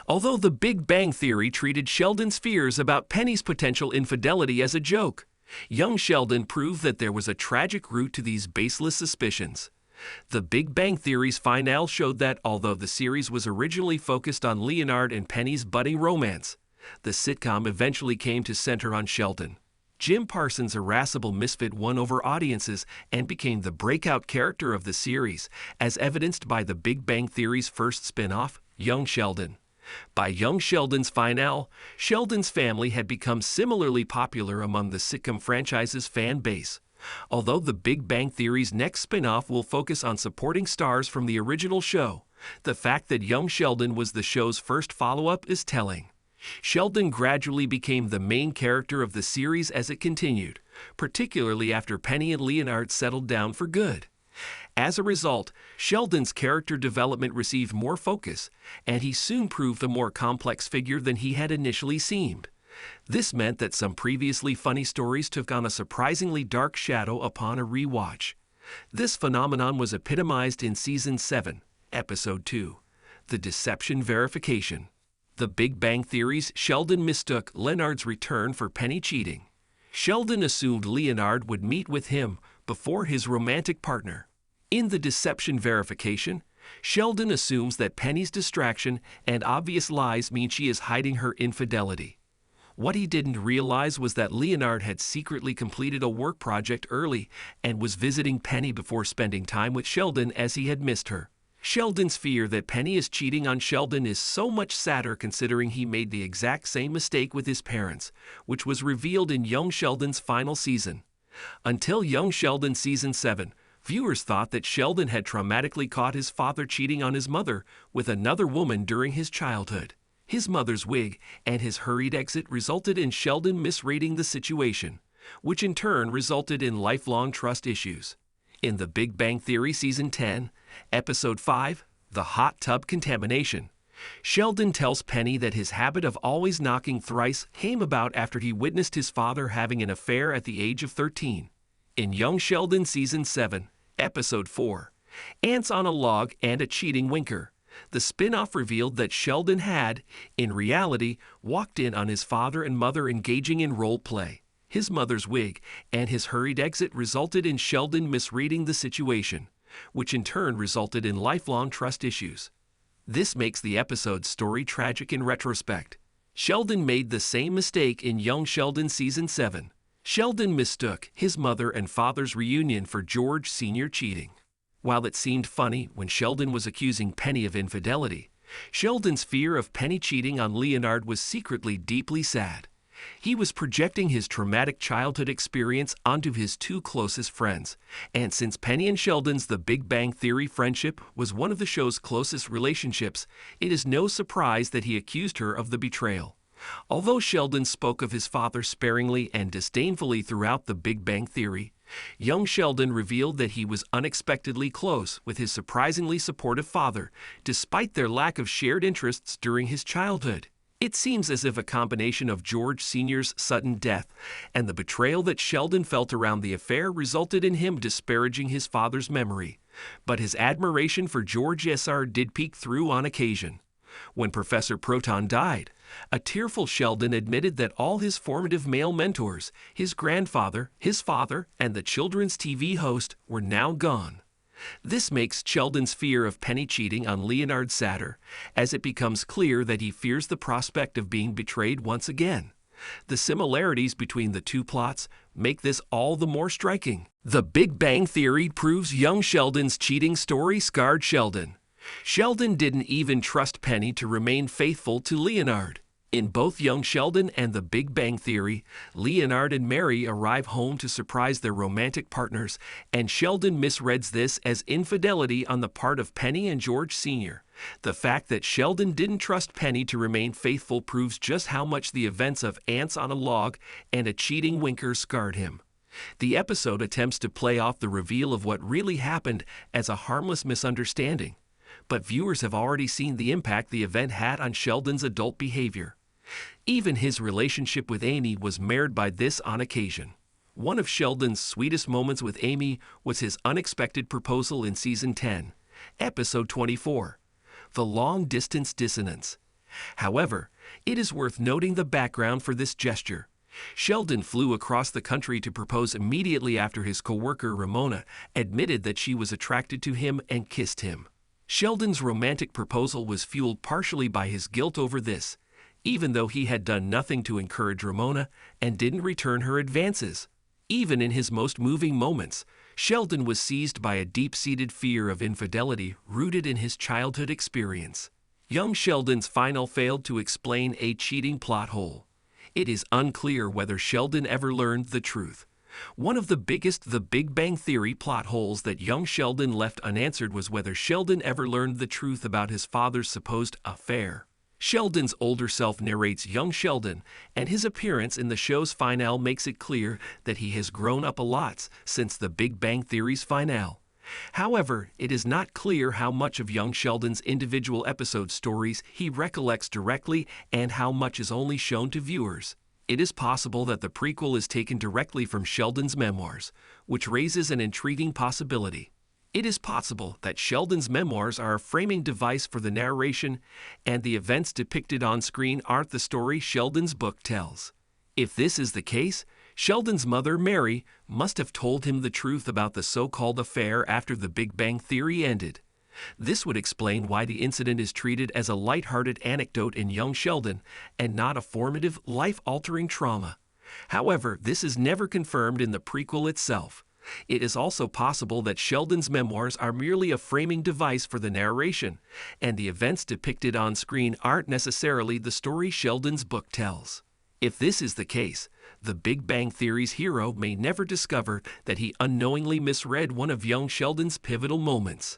Although The Big Bang Theory treated Sheldon's fears about Penny's potential infidelity as a joke, young Sheldon proved that there was a tragic root to these baseless suspicions. The Big Bang Theory's finale showed that although the series was originally focused on Leonard and Penny's budding romance, the sitcom eventually came to center on Sheldon. Jim Parsons' irascible misfit won over audiences and became the breakout character of the series, as evidenced by The Big Bang Theory's first spin-off, Young Sheldon. By Young Sheldon's finale, Sheldon's family had become similarly popular among the sitcom franchise's fan base. Although The Big Bang Theory's next spin-off will focus on supporting stars from the original show, the fact that Young Sheldon was the show's first follow-up is telling. Sheldon gradually became the main character of the series as it continued, particularly after Penny and Leonard settled down for good. As a result, Sheldon's character development received more focus, and he soon proved a more complex figure than he had initially seemed. This meant that some previously funny stories took on a surprisingly dark shadow upon a rewatch. This phenomenon was epitomized in Season 7, Episode 2, The Deception Verification. The Big Bang Theory's Sheldon mistook Leonard's return for Penny cheating. Sheldon assumed Leonard would meet with him before his romantic partner. In The Deception Verification, Sheldon assumes that Penny's distraction and obvious lies mean she is hiding her infidelity. What he didn't realize was that Leonard had secretly completed a work project early and was visiting Penny before spending time with Sheldon as he had missed her. Sheldon's fear that Penny is cheating on Sheldon is so much sadder considering he made the exact same mistake with his parents, which was revealed in Young Sheldon's final season. Until Young Sheldon Season 7, viewers thought that Sheldon had traumatically caught his father cheating on his mother with another woman during his childhood. His mother's wig and his hurried exit resulted in Sheldon misreading the situation, which in turn resulted in lifelong trust issues. In The Big Bang Theory Season 10, Episode 5, The Hot Tub Contamination, Sheldon tells Penny that his habit of always knocking thrice came about after he witnessed his father having an affair at the age of 13. In Young Sheldon Season 7, Episode 4, Ants on a Log and a Cheating Winker, the spin-off revealed that Sheldon had, in reality, walked in on his father and mother engaging in role play. His mother's wig and his hurried exit resulted in Sheldon misreading the situation, which in turn resulted in lifelong trust issues. This makes the episode's story tragic in retrospect. Sheldon made the same mistake in Young Sheldon Season 7. Sheldon mistook his mother and father's reunion for George Sr. cheating. While it seemed funny when Sheldon was accusing Penny of infidelity, Sheldon's fear of Penny cheating on Leonard was secretly deeply sad. He was projecting his traumatic childhood experience onto his two closest friends, and since Penny and Sheldon's The Big Bang Theory friendship was one of the show's closest relationships, it is no surprise that he accused her of the betrayal. Although Sheldon spoke of his father sparingly and disdainfully throughout The Big Bang Theory, young Sheldon revealed that he was unexpectedly close with his surprisingly supportive father, despite their lack of shared interests during his childhood. It seems as if a combination of George Sr.'s sudden death and the betrayal that Sheldon felt around the affair resulted in him disparaging his father's memory. But his admiration for George Sr. did peek through on occasion. When Professor Proton died, a tearful Sheldon admitted that all his formative male mentors, his grandfather, his father, and the children's TV host, were now gone. This makes Sheldon's fear of Penny cheating on Leonard sadder, as it becomes clear that he fears the prospect of being betrayed once again. The similarities between the two plots make this all the more striking. The Big Bang Theory proves young Sheldon's cheating story scarred Sheldon. Sheldon didn't even trust Penny to remain faithful to Leonard. In both Young Sheldon and The Big Bang Theory, Leonard and Mary arrive home to surprise their romantic partners, and Sheldon misreads this as infidelity on the part of Penny and George Sr. The fact that Sheldon didn't trust Penny to remain faithful proves just how much the events of Ants on a Log and a Cheating Winker scarred him. The episode attempts to play off the reveal of what really happened as a harmless misunderstanding, but viewers have already seen the impact the event had on Sheldon's adult behavior. Even his relationship with Amy was marred by this on occasion. One of Sheldon's sweetest moments with Amy was his unexpected proposal in Season 10, Episode 24, The Long Distance Dissonance. However, it is worth noting the background for this gesture. Sheldon flew across the country to propose immediately after his coworker Ramona admitted that she was attracted to him and kissed him. Sheldon's romantic proposal was fueled partially by his guilt over this, even though he had done nothing to encourage Ramona and didn't return her advances. Even in his most moving moments, Sheldon was seized by a deep-seated fear of infidelity rooted in his childhood experience. Young Sheldon's final failed to explain a cheating plot hole. It is unclear whether Sheldon ever learned the truth. One of the biggest The Big Bang Theory plot holes that young Sheldon left unanswered was whether Sheldon ever learned the truth about his father's supposed affair. Sheldon's older self narrates young Sheldon, and his appearance in the show's finale makes it clear that he has grown up a lot since The Big Bang Theory's finale. However, it is not clear how much of young Sheldon's individual episode stories he recollects directly and how much is only shown to viewers. It is possible that the prequel is taken directly from Sheldon's memoirs, which raises an intriguing possibility. It is possible that Sheldon's memoirs are a framing device for the narration, and the events depicted on screen aren't the story Sheldon's book tells. If this is the case, Sheldon's mother, Mary, must have told him the truth about the so-called affair after The Big Bang Theory ended. This would explain why the incident is treated as a lighthearted anecdote in young Sheldon and not a formative, life-altering trauma. However, this is never confirmed in the prequel itself. It is also possible that Sheldon's memoirs are merely a framing device for the narration, and the events depicted on screen aren't necessarily the story Sheldon's book tells. If this is the case, The Big Bang Theory's hero may never discover that he unknowingly misread one of young Sheldon's pivotal moments.